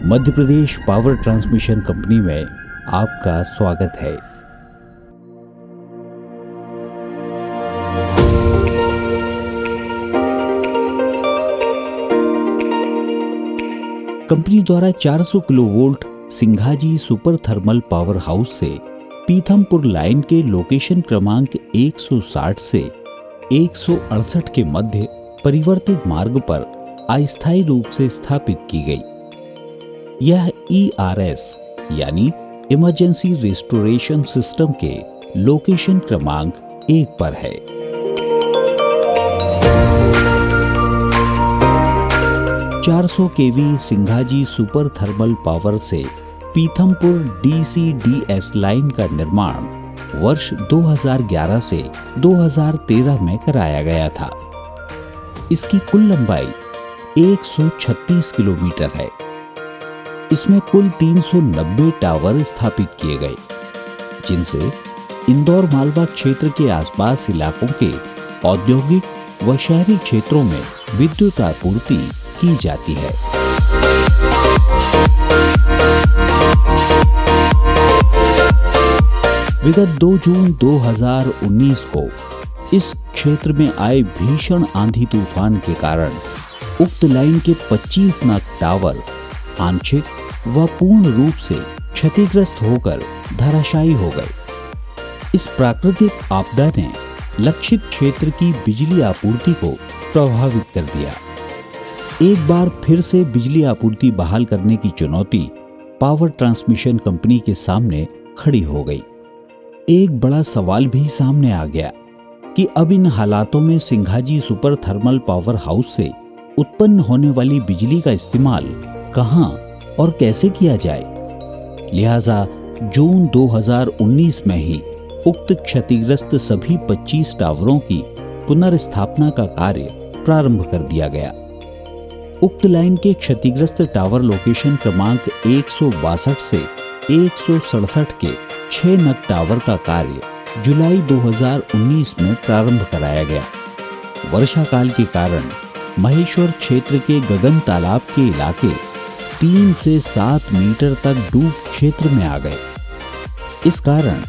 मध्य Pradesh power transmission company में आपका स्वागत है। कंपनी द्वारा 400 kilovolt Singhaji super thermal power house से पीथमपुर लाइन के लोकेशन क्रमांक 160 से 168 के मध्य परिवर्तित मार्ग पर अस्थायी रूप से स्थापित की गई। यह ERS यानी इमरजेंसी रेस्टोरेशन सिस्टम के लोकेशन क्रमांक 1 पर है। (400 kV सिंघाजी सुपर थर्मल पावर से पीथमपुर DCDS लाइन का निर्माण वर्ष 2011 से 2013 में कराया गया था। इसकी कुल लंबाई 136 किलोमीटर है। इसमें कुल 390 टावर स्थापित किए गए, जिनसे इंदौर मालवा क्षेत्र के आसपास इलाकों के औद्योगिक व शहरी क्षेत्रों में विद्युत आपूर्ति की जाती है। विगत 2 जून 2019 को इस क्षेत्र में आए भीषण आंधी तूफान के कारण उक्त लाइन के 25 नग टावर आंशिक व पूर्ण रूप से क्षतिग्रस्त होकर धराशायी हो गए। इस प्राकृतिक आपदा ने लक्षित क्षेत्र की बिजली आपूर्ति को प्रभावित कर दिया। एक बार फिर से बिजली आपूर्ति बहाल करने की चुनौती पावर ट्रांसमिशन कंपनी के सामने खड़ी हो गई। एक बड़ा सवाल भी सामने आ गया कि अब इन हालातों में सिंघाजी सुपर थर्मल पावर हाउस से उत्पन्न होने वाली बिजली का इस्तेमाल कहां और कैसे किया जाए। लिहाजा जून 2019 में ही उक्त क्षतिग्रस्त सभी 25 टावरों की पुनर्स्थापना का कार्य प्रारंभ कर दिया गया। उक्त लाइन के क्षतिग्रस्त टावर लोकेशन क्रमांक 162 से 167 के 6 नग टावर का कार्य जुलाई 2019 में प्रारंभ कराया गया। वर्षा काल के कारण महेश्वर क्षेत्र के गगन तालाब के इलाके 3 से 7 मीटर तक डूब क्षेत्र में आ गए। इस कारण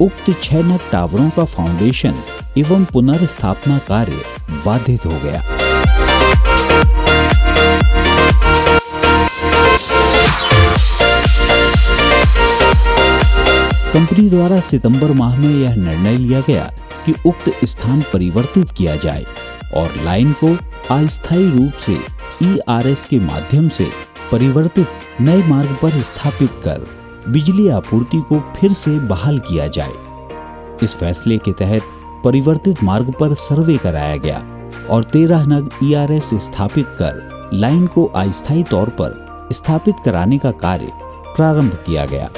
उक्त 6 नग टावरों का फाउंडेशन एवं पुनर्स्थापना कार्य बाधित हो गया। कंपनी द्वारा सितंबर माह में यह निर्णय लिया गया कि उक्त स्थान परिवर्तित किया जाए और लाइन को अस्थायी रूप से ERS के माध्यम से परिवर्तित नए मार्ग पर स्थापित कर बिजली आपूर्ति को फिर से बहाल किया जाए। इस फैसले के तहत परिवर्तित मार्ग पर सर्वे कराया गया और 13 नग ERS स्थापित कर लाइन को अस्थायी तौर पर स्थापित कराने का कार्य प्रारंभ किया गया।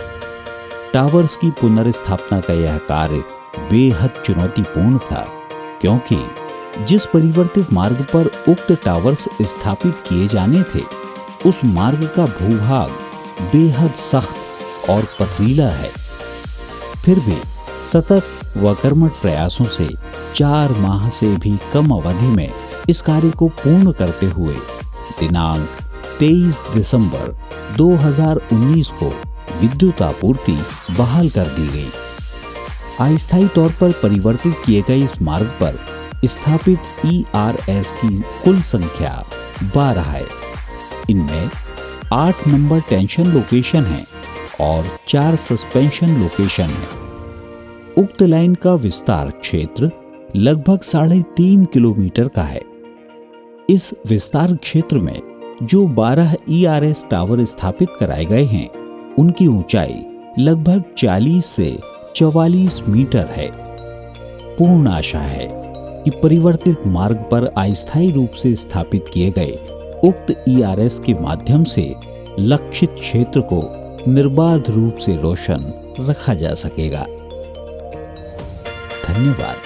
टावर्स की पुनर्स्थापना का यह कार्य बेहद चुनौतीपूर्ण था, क्योंकि जिस परिवर्तित मार्ग पर उक्त टावर्स स्थापित किए जाने थे, उस मार्ग का भूभाग बेहद सख्त और पथरीला है। फिर भी सतत व कर्मठ प्रयासों से 4 माह से भी कम अवधि में इस कार्य को पूर्ण करते हुए दिनांक 23 दिसंबर 2019 को विद्युत आपूर्ति बहाल कर दी गई। अस्थायी तौर पर परिवर्तित किए गए इस मार्ग पर स्थापित ERS की कुल संख्या 12 है। इनमें 8 नंबर टेंशन लोकेशन है और 4 सस्पेंशन लोकेशन है। उक्त लाइन का विस्तार क्षेत्र लगभग 3.5 किलोमीटर का है। इस विस्तार क्षेत्र में जो 12 ERS टावर स्थापित कराए गए हैं, उनकी ऊंचाई लगभग 40 से 44 मीटर है। पूर्ण आशा है कि परिवर्तित मार्ग पर अस्थायी रूप से स्थापित किए गए उक्त ERS के माध्यम से लक्षित क्षेत्र को निर्बाध रूप से रोशन रखा जा सकेगा। धन्यवाद।